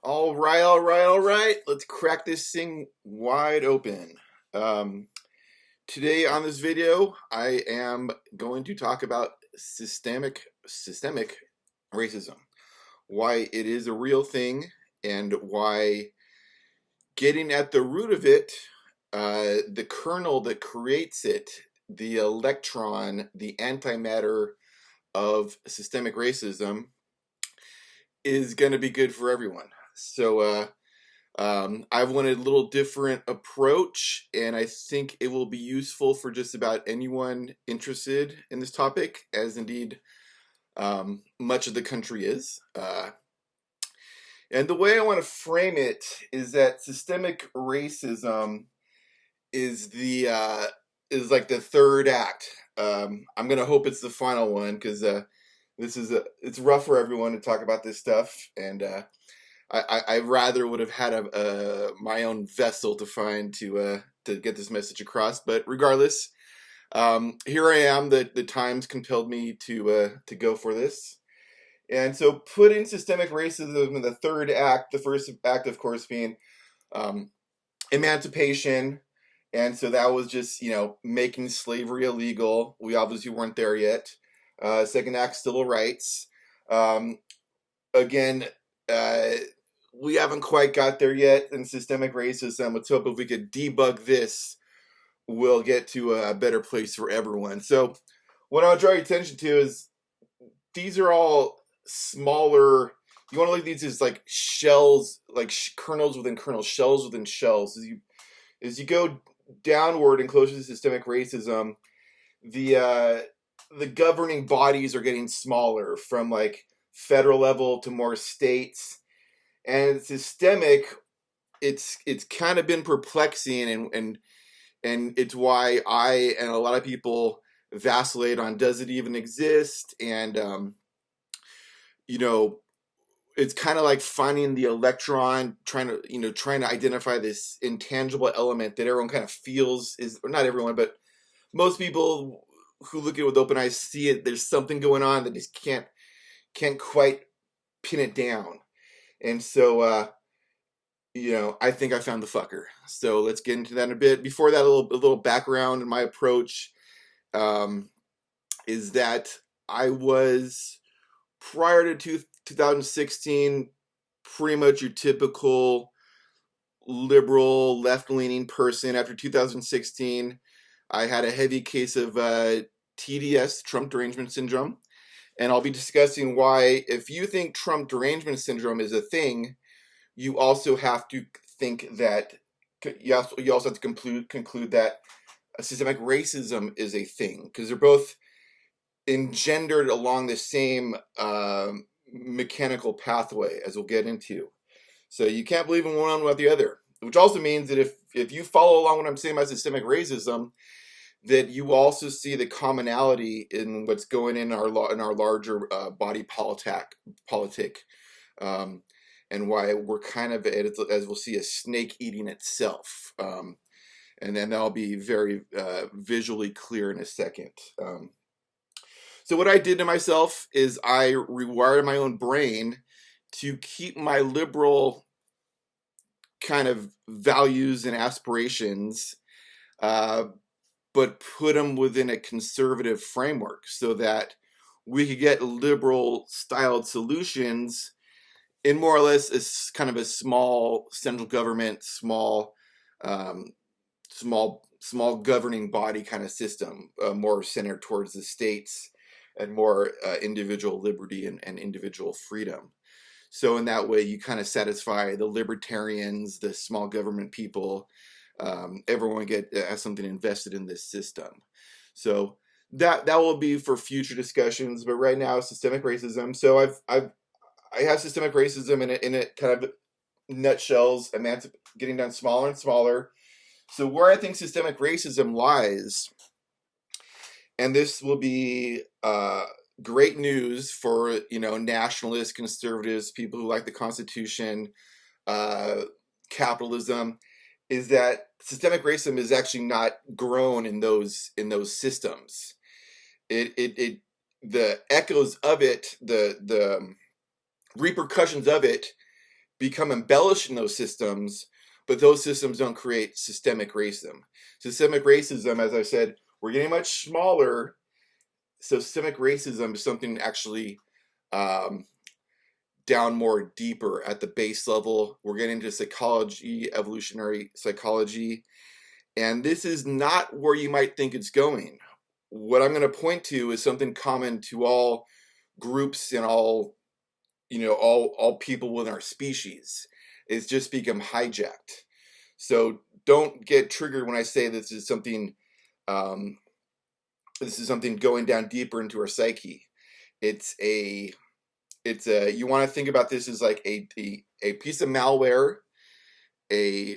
All right, all right, all right. Let's crack this thing wide open. Today on this video, I am going to talk about systemic racism, why it is a real thing, and why getting at the root of it, the kernel that creates it, the electron, the antimatter of systemic racism, is going to be good for everyone. So I've wanted a little different approach, and I think it will be useful for just about anyone interested in this topic, as indeed much of the country is. And the way I want to frame it is that systemic racism is like the third act. I'm gonna hope it's the final one, because it's rough for everyone to talk about this stuff, and I rather would have had my own vessel to find to get this message across. But regardless, here I am. The times compelled me to go for this, and so putting systemic racism in the third act. The first act, of course, being emancipation, and so that was just making slavery illegal. We obviously weren't there yet. Second act, civil rights. Again. We haven't quite got there yet in systemic racism. Let's hope if we could debug this, we'll get to a better place for everyone. So what I'll draw your attention to is these are all smaller. You want to look at these as like shells, like kernels within kernels, shells within shells. As you go downward and closer to systemic racism, the governing bodies are getting smaller, from like federal level to more states. And systemic, it's kind of been perplexing, and it's why I and a lot of people vacillate on, does it even exist? And it's kind of like finding the electron, trying to identify this intangible element that everyone kind of feels is, or not everyone, but most people who look at it with open eyes see it. There's something going on that just can't quite pin it down. And so, I think I found the fucker. So let's get into that in a bit. Before that, a little background in my approach is that I was, prior to 2016, pretty much your typical liberal, left-leaning person. After 2016, I had a heavy case of TDS, Trump Derangement Syndrome. And I'll be discussing why, if you think Trump Derangement Syndrome is a thing, you also have to think that, you also have to conclude that systemic racism is a thing, because they're both engendered along the same mechanical pathway, as we'll get into. So you can't believe in one without the other, which also means that if you follow along what I'm saying about systemic racism, that you also see the commonality in what's going in our larger body politic, and why we're kind of, as we'll see, a snake eating itself, and then that'll be very visually clear in a second. So what I did to myself is I rewired my own brain to keep my liberal kind of values and aspirations, but put them within a conservative framework, so that we could get liberal styled solutions in more or less a kind of a small central government, small governing body kind of system, more centered towards the states and more individual liberty and individual freedom. So in that way, you kind of satisfy the libertarians, the small government people. Everyone has something invested in this system. So that will be for future discussions. But right now, systemic racism. So I have systemic racism in a kind of nutshells, getting down smaller and smaller. So where I think systemic racism lies, and this will be great news for nationalists, conservatives, people who like the Constitution, capitalism, is that systemic racism is actually not grown in those systems. The echoes of it, the repercussions of it become embellished in those systems, but those systems don't create systemic racism. Systemic racism, as I said, we're getting much smaller. So systemic racism is something actually down more deeper at the base level. We're getting into psychology, evolutionary psychology, and this is not where you might think it's going. What I'm going to point to is something common to all groups and all people within our species. It's just become hijacked. So don't get triggered when I say this is something going down deeper into our psyche. You want to think about this as like a piece of malware, a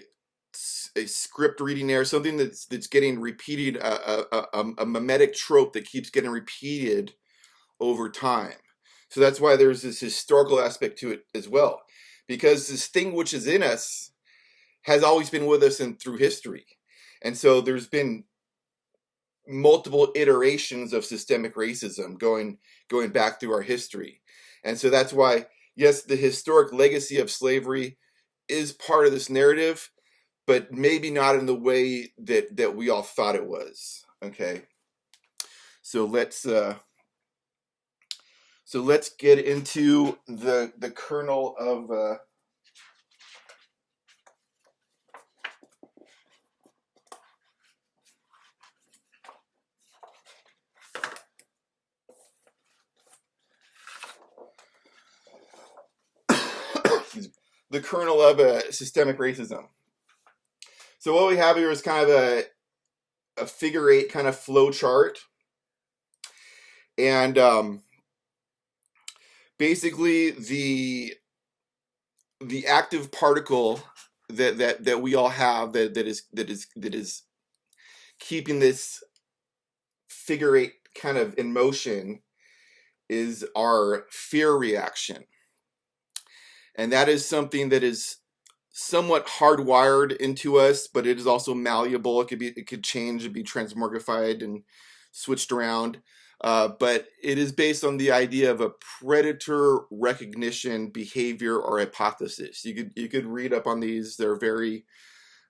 script reading error, something that's getting repeated, a mimetic trope that keeps getting repeated over time. So that's why there's this historical aspect to it as well, because this thing which is in us has always been with us and through history. And so there's been multiple iterations of systemic racism going back through our history. And so that's why, yes, the historic legacy of slavery is part of this narrative, but maybe not in the way that we all thought it was. Okay. So let's get into the kernel of the kernel of systemic racism. So what we have here is kind of a figure 8 kind of flow chart, and basically the active particle that we all have that is keeping this figure 8 kind of in motion is our fear reaction. And that is something that is somewhat hardwired into us, but it is also malleable. It could change and be transmogrified and switched around. But it is based on the idea of a predator recognition behavior or hypothesis. You could read up on these. They're very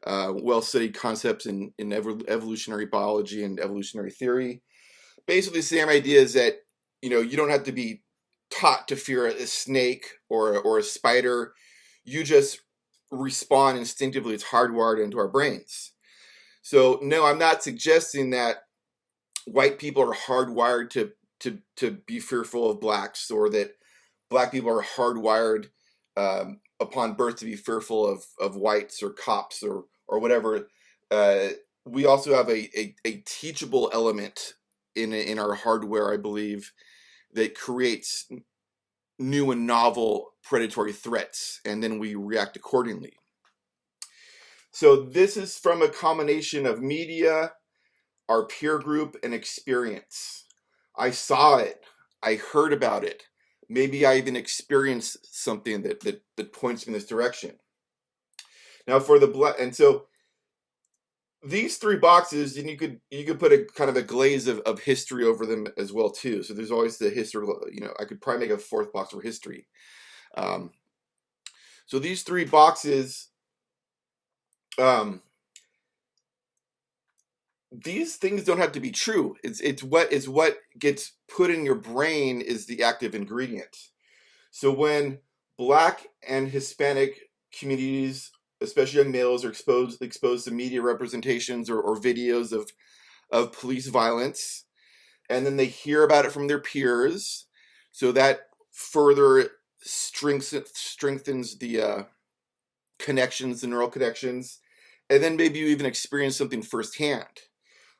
well-studied concepts in evolutionary biology and evolutionary theory. Basically, the same idea is that you don't have to be taught to fear a snake or a spider. You just respond instinctively. It's hardwired into our brains. So no, I'm not suggesting that white people are hardwired to be fearful of blacks, or that black people are hardwired upon birth to be fearful of whites or cops or whatever. We also have a teachable element in our hardware, I believe, that creates new and novel predatory threats, and then we react accordingly. So this is from a combination of media, our peer group, and experience. I saw it. I heard about it. Maybe I even experienced something that points me in this direction. Now for the black, and so these 3 boxes, and you could put a kind of a glaze of history over them as well too. So there's always the history. I could probably make a 4th box for history. So these 3 boxes, these things don't have to be true. It's what gets put in your brain is the active ingredient. So when Black and Hispanic communities, especially young males, are exposed to media representations or videos of police violence, and then they hear about it from their peers, so that further strengthens the connections, the neural connections, and then maybe you even experience something firsthand.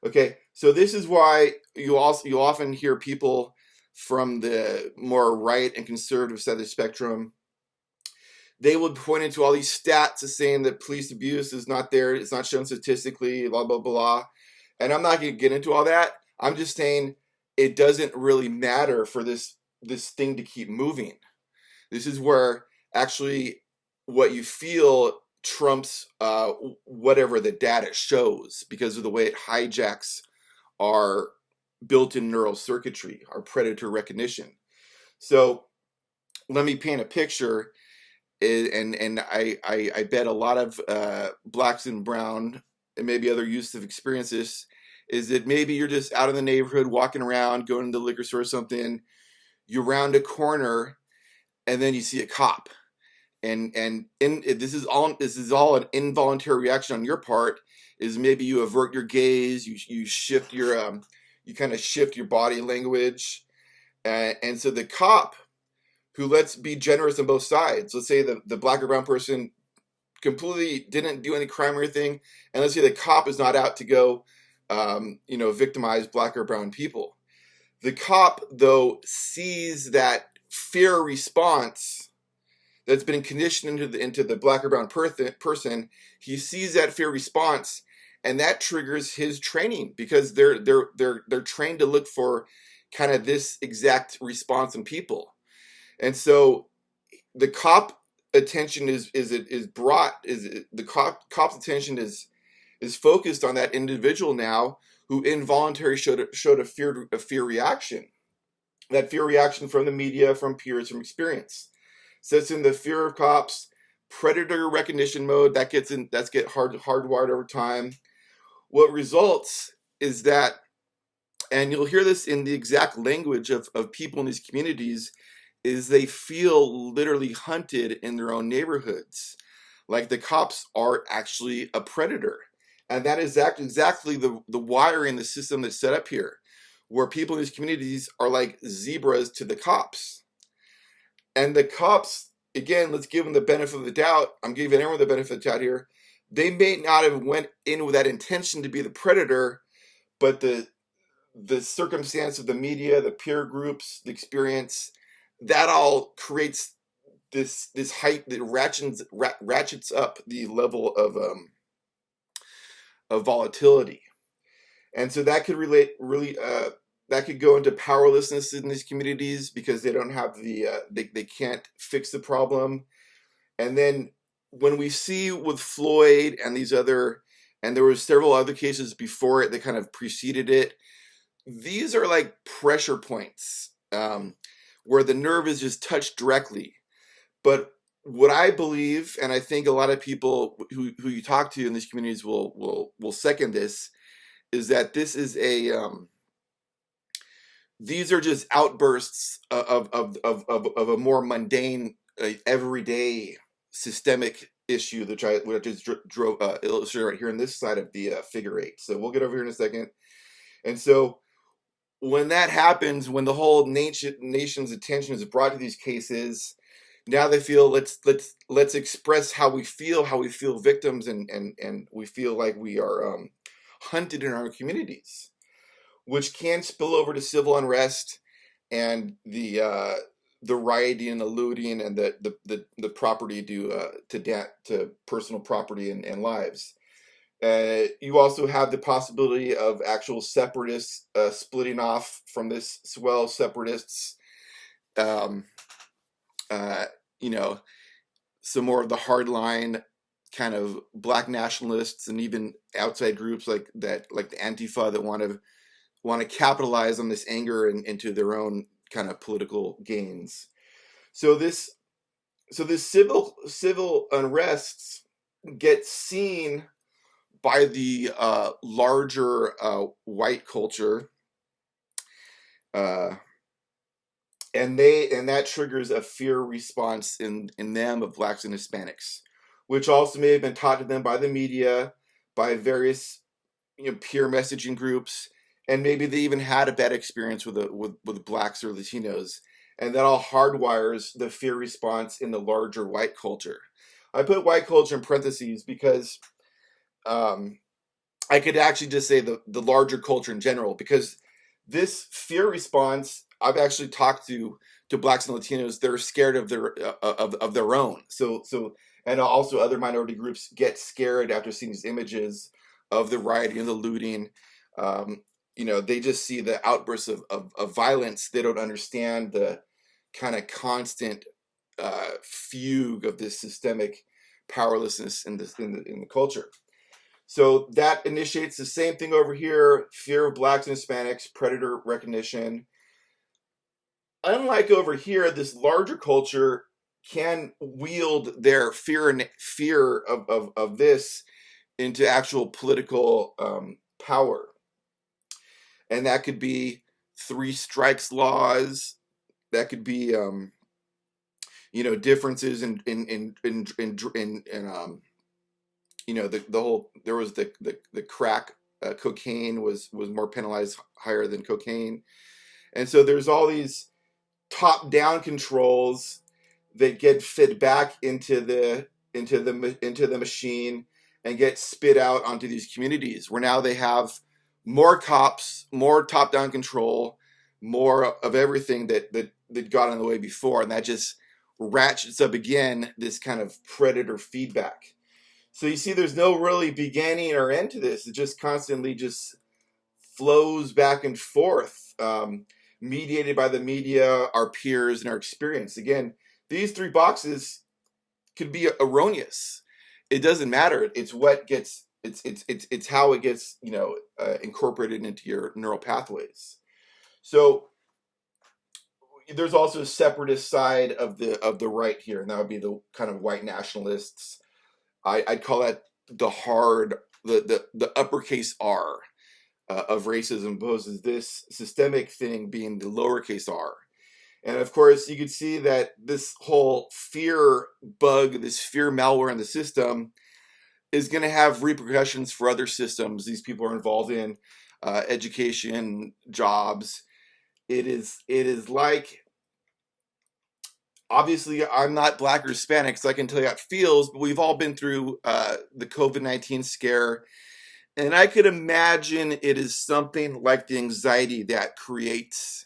Okay, so this is why you often hear people from the more right and conservative side of the spectrum. They would point into all these stats as saying that police abuse is not there, it's not shown statistically, blah, blah, blah. And I'm not going to get into all that. I'm just saying it doesn't really matter for this thing to keep moving. This is where actually what you feel trumps whatever the data shows, because of the way it hijacks our built-in neural circuitry, our predator recognition. So let me paint a picture. and I bet a lot of blacks and brown and maybe other youths have experienced this, is that maybe you're just out in the neighborhood walking around, going to the liquor store or something, you round a corner, and then you see a cop. This is all an involuntary reaction on your part. Is maybe you avert your gaze, you shift your you kind of shift your body language, and so the cop, who, let's be generous on both sides, let's say the black or brown person completely didn't do any crime or anything, and let's say the cop is not out to go victimize black or brown people. The cop, though, sees that fear response that's been conditioned into the black or brown person. He sees that fear response, and that triggers his training, because they're trained to look for kind of this exact response in people. And so the cop attention is focused on that individual now, who involuntarily showed a fear reaction. That fear reaction from the media, from peers, from experience. Sets in the fear of cops, predator recognition mode, that's hardwired over time. What results is that, and you'll hear this in the exact language of people in these communities, is they feel literally hunted in their own neighborhoods. Like the cops are actually a predator. And that is exactly the wiring, the system that's set up here, where people in these communities are like zebras to the cops. And the cops, again, let's give them the benefit of the doubt. I'm giving everyone the benefit of the doubt here. They may not have went in with that intention to be the predator, but the circumstance of the media, the peer groups, the experience, that all creates this height that ratchets up the level of volatility. And so that could that could go into powerlessness in these communities, because they don't have they can't fix the problem. And then when we see with Floyd and these other, and there were several other cases before it that kind of preceded it, these are like pressure points where the nerve is just touched directly. But what I believe, and I think a lot of people who you talk to in these communities will second this, is that this is these are just outbursts of a more mundane, everyday systemic issue, which I just illustrated right here on this side of the figure 8. So we'll get over here in a second. And so when that happens, when the whole nation's attention is brought to these cases, now they feel let's express how we feel victims, and we feel like we are hunted in our communities, which can spill over to civil unrest and the rioting and the looting and the property to personal property and lives. You also have the possibility of actual separatists splitting off from this swell separatists. Some more of the hardline kind of black nationalists, and even outside groups like the Antifa, that want to capitalize on this anger into their own kind of political gains. So this civil unrests get seen by the larger white culture, and that triggers a fear response in them of blacks and Hispanics, which also may have been taught to them by the media, by various peer messaging groups, and maybe they even had a bad experience with blacks or Latinos, and that all hardwires the fear response in the larger white culture. I put white culture in parentheses because I could actually just say the larger culture in general, because this fear response, I've actually talked to blacks and Latinos. They're scared of their own. So and also other minority groups get scared after seeing these images of the rioting and the looting. They just see the outbursts of violence. They don't understand the kind of constant fugue of this systemic powerlessness in the culture. So that initiates the same thing over here: fear of blacks and Hispanics, predator recognition. Unlike over here, this larger culture can wield their fear of this into actual political power. And that could be 3 strikes laws. That could be differences in the whole, there was the crack, cocaine was more penalized higher than cocaine. And so there's all these top down controls that get fed back into the machine and get spit out onto these communities, where now they have more cops, more top down control, more of everything that got in the way before, and that just ratchets up again this kind of predator feedback. So you see, there's no really beginning or end to this. It just constantly just flows back and forth, mediated by the media, our peers, and our experience. Again, these 3 boxes could be erroneous. It doesn't matter. It's what gets, it's how it gets, incorporated into your neural pathways. So there's also a separatist side of the right here, and that would be the kind of white nationalists. I'd call that the uppercase R of racism, opposed to this systemic thing being the lowercase r. And of course, you could see that this whole fear bug, this fear malware in the system, is going to have repercussions for other systems these people are involved in, education, jobs. It is like, obviously, I'm not Black or Hispanic, so I can tell you how it feels, but we've all been through the COVID-19 scare. And I could imagine it is something like the anxiety that creates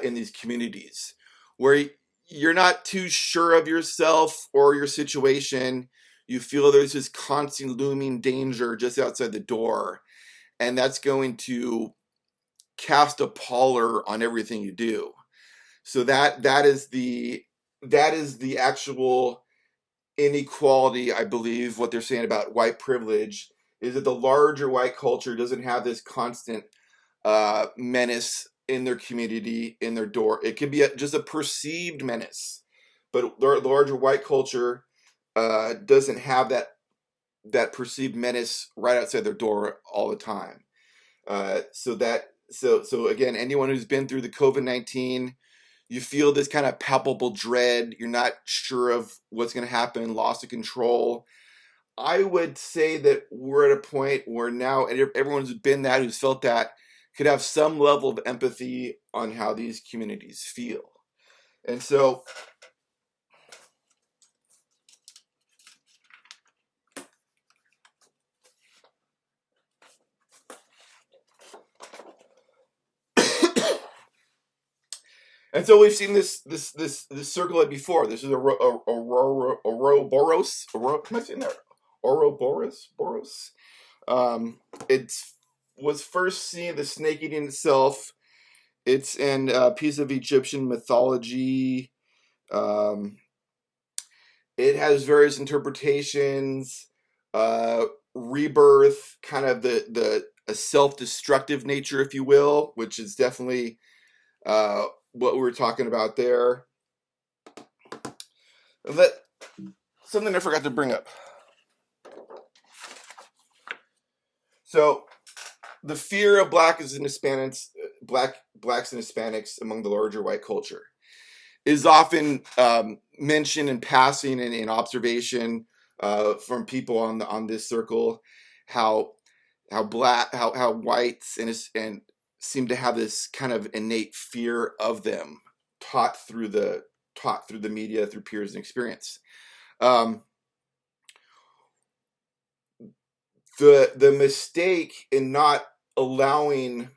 in these communities, where you're not too sure of yourself or your situation. You feel there's this constant looming danger just outside the door, and that's going to cast a pallor on everything you do. So that is the actual inequality, I believe, what they're saying about white privilege, is that the larger white culture doesn't have this constant menace in their community, in their door. It could be just a perceived menace, but the larger white culture doesn't have that perceived menace right outside their door all the time. So again, anyone who's been through the COVID-19, you feel this kind of palpable dread. You're not sure of what's going to happen, loss of control. I would say that we're at a point where now everyone who's been that, who's felt that, could have some level of empathy on how these communities feel. And so we've seen this circle before. This is Ouroboros. Am I saying that? Ouroboros. It was first seen, the snake eating itself. It's in a piece of Egyptian mythology. It has various interpretations. Rebirth, kind of a self-destructive nature, if you will, which is definitely what we were talking about there. Something I forgot to bring up. So the fear of blacks and Hispanics among the larger white culture is often mentioned in passing and in observation from people on this circle, how whites and seem to have this kind of innate fear of them, taught through the media, through peers and experience. The mistake in not allowing,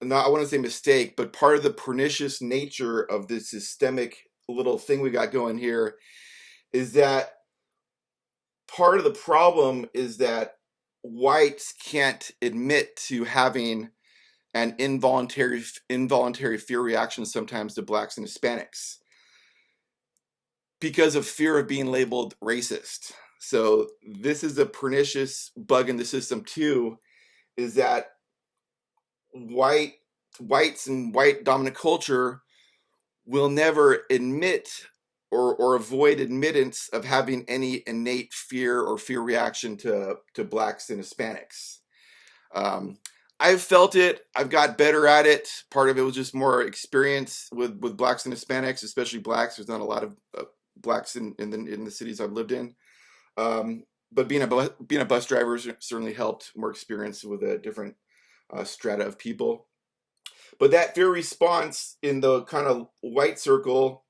I want to say mistake, but part of the pernicious nature of this systemic little thing we got going here is that part of the problem is that whites can't admit to having an involuntary fear reaction sometimes to blacks and Hispanics because of fear of being labeled racist. So this is a pernicious bug in the system too, is that whites and white dominant culture will never admit or avoid admittance of having any innate fear or fear reaction to blacks and Hispanics. I've felt it. I've got better at it. Part of it was just more experience with blacks and Hispanics, especially blacks. There's not a lot of blacks in the cities I've lived in. But being a bus driver certainly helped. More experience with a different strata of people. But that fear response in the kind of white circle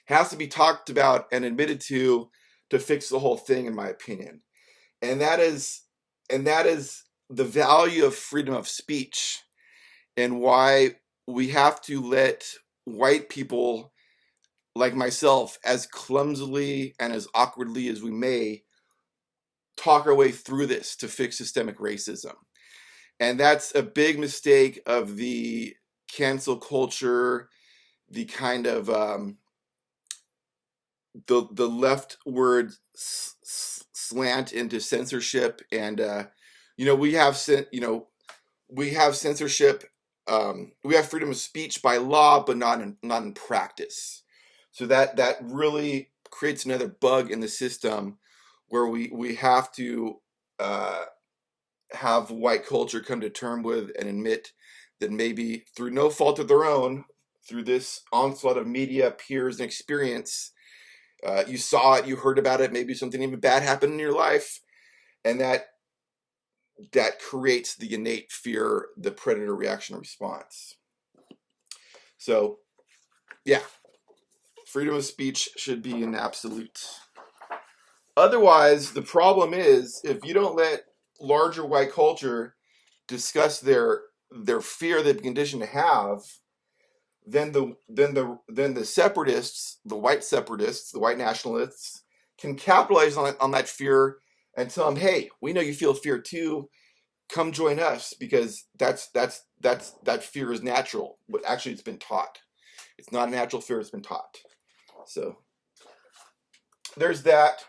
has to be talked about and admitted to fix the whole thing, in my opinion. And that is the value of freedom of speech, and why we have to let white people like myself, as clumsily and as awkwardly as we may, talk our way through this to fix systemic racism. And that's a big mistake of the cancel culture, the kind of the leftward slant into censorship. And we have censorship. We have freedom of speech by law, but not in practice. So that really creates another bug in the system, where we have to have white culture come to terms with and admit that maybe through no fault of their own, through this onslaught of media, peers, and experience, you saw it, you heard about it, maybe something even bad happened in your life, and that creates the innate fear, the predator reaction response. So, yeah, freedom of speech should be an absolute. Otherwise, the problem is, if you don't let larger white culture discuss their fear they've been conditioned to have, then the separatists, the white nationalists, can capitalize on that fear and tell them, hey, we know you feel fear too. Come join us, because that fear is natural, but actually it's been taught. It's not a natural fear, it's been taught. So there's that.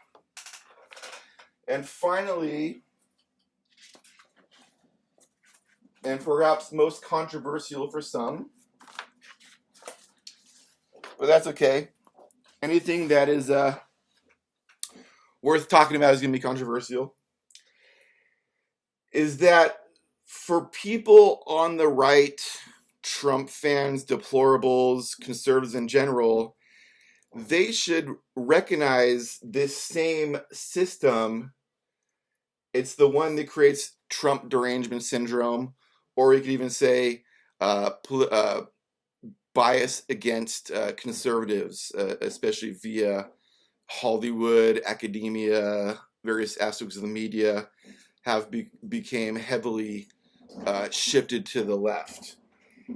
And finally, and perhaps most controversial for some, but that's okay. Anything that is worth talking about is going to be controversial. Is that for people on the right, Trump fans, deplorables, conservatives in general, they should recognize this same system. It's the one that creates Trump Derangement Syndrome, or you could even say bias against conservatives, especially via Hollywood, academia, various aspects of the media, have became heavily shifted to the left.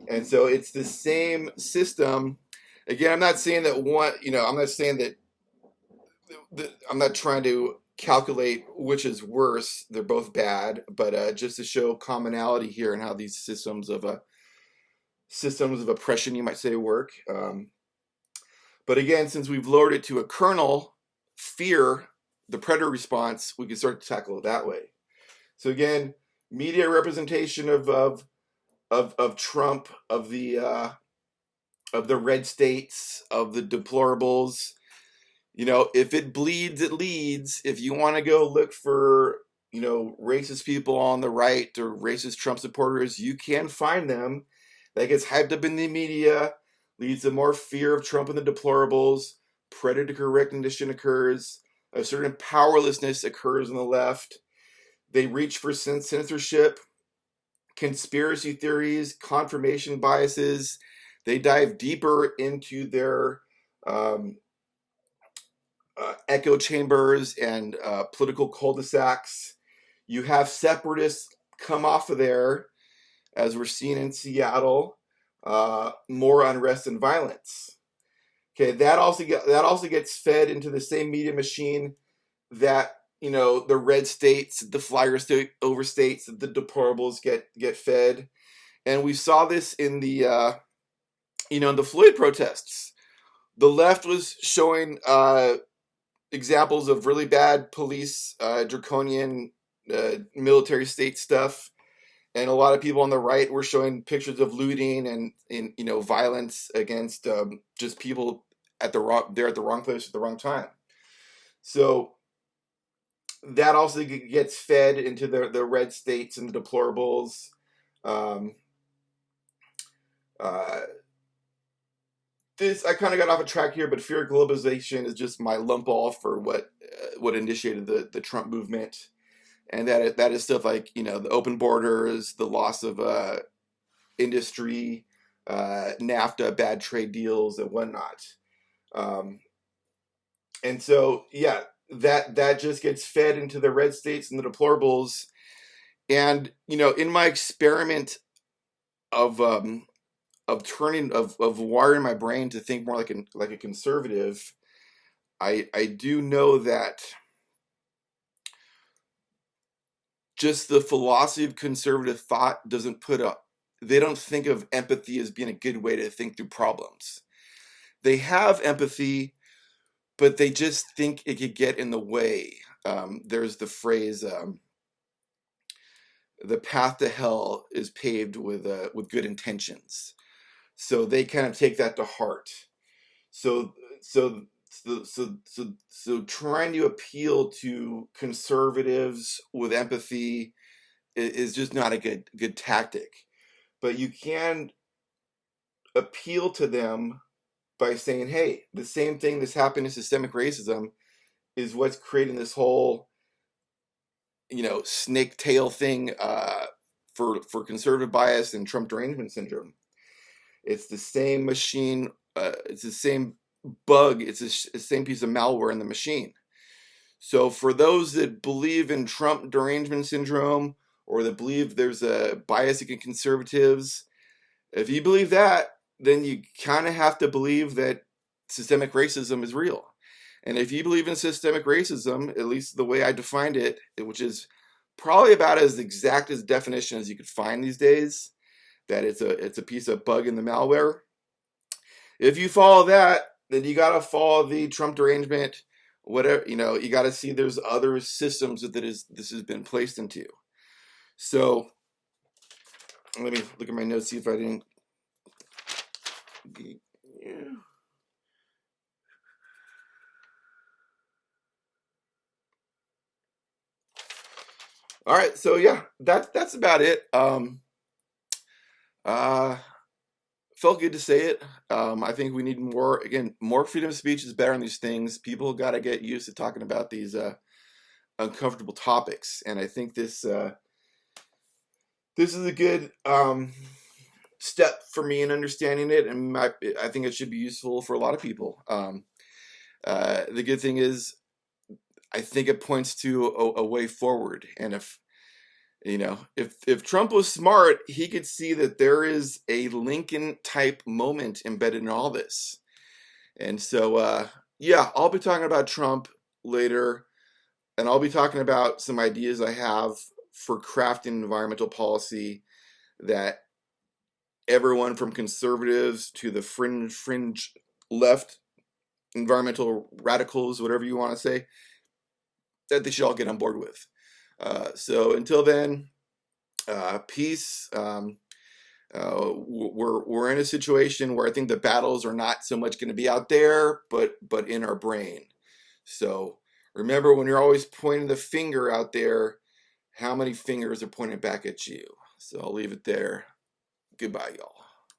And so it's the same system. Again, I'm not saying that I'm not saying that I'm not trying to calculate which is worse. They're both bad, but just to show commonality here and how these systems of oppression, you might say, work. But again, since we've lowered it to a kernel, fear, the predator response, we can start to tackle it that way. So again, media representation of Trump, of the red states, of the deplorables. If it bleeds, it leads. If you want to go look for, racist people on the right or racist Trump supporters, you can find them. That gets hyped up in the media, leads to more fear of Trump and the deplorables. Predator recognition occurs. A certain powerlessness occurs on the left. They reach for censorship, conspiracy theories, confirmation biases. They dive deeper into their echo chambers and political cul-de-sacs. You have separatists come off of there, as we're seeing in Seattle, more unrest and violence. Okay, that also gets fed into the same media machine that the red states, the flyer state overstates, the deplorables get fed. And we saw this in the in the Floyd protests. The left was showing examples of really bad police, draconian military state stuff, and a lot of people on the right were showing pictures of looting and violence against just people they're at the wrong place at the wrong time. So that also gets fed into the red states and the deplorables. This, I kind of got off a track here, but fear of globalization is just my lump all for what initiated the Trump movement, and that is stuff like, you know, the open borders, the loss of industry, NAFTA, bad trade deals, and whatnot. And so, yeah, that just gets fed into the red states and the deplorables. And, you know, in my experiment of wiring my brain to think more like a conservative, I do know that just the philosophy of conservative thought they don't think of empathy as being a good way to think through problems. They have empathy, but they just think it could get in the way. There's the phrase, the path to hell is paved with good intentions. So they kind of take that to heart. So trying to appeal to conservatives with empathy is just not a good tactic. But you can appeal to them by saying, hey, the same thing that's happened in systemic racism is what's creating this whole, you know, snake tail thing for conservative bias and Trump Derangement Syndrome. It's the same machine. It's the same bug. It's the same piece of malware in the machine. So for those that believe in Trump Derangement Syndrome, or that believe there's a bias against conservatives, if you believe that, then you kind of have to believe that systemic racism is real. And if you believe in systemic racism, at least the way I defined it, which is probably about as exact as definition as you could find these days, that it's a piece of bug in the malware. If you follow that, then you gotta follow the Trump derangement, whatever, you know, you gotta see there's other systems that this has been placed into. So let me look at my notes, see if I didn't. Yeah. All right, so yeah, that's about it. Felt good to say it. I think we need more freedom of speech is better on these things. People got to get used to talking about these uncomfortable topics, and I think this is a good step for me in understanding it, and I think it should be useful for a lot of people. The good thing is, I think it points to a way forward, and if Trump was smart, he could see that there is a Lincoln type moment embedded in all this. And so, yeah, I'll be talking about Trump later, and I'll be talking about some ideas I have for crafting environmental policy that everyone from conservatives to the fringe left, environmental radicals, whatever you want to say, that they should all get on board with. So until then, peace. We're in a situation where I think the battles are not so much going to be out there, but in our brain. So remember, when you're always pointing the finger out there, how many fingers are pointing back at you? So I'll leave it there. Goodbye, y'all.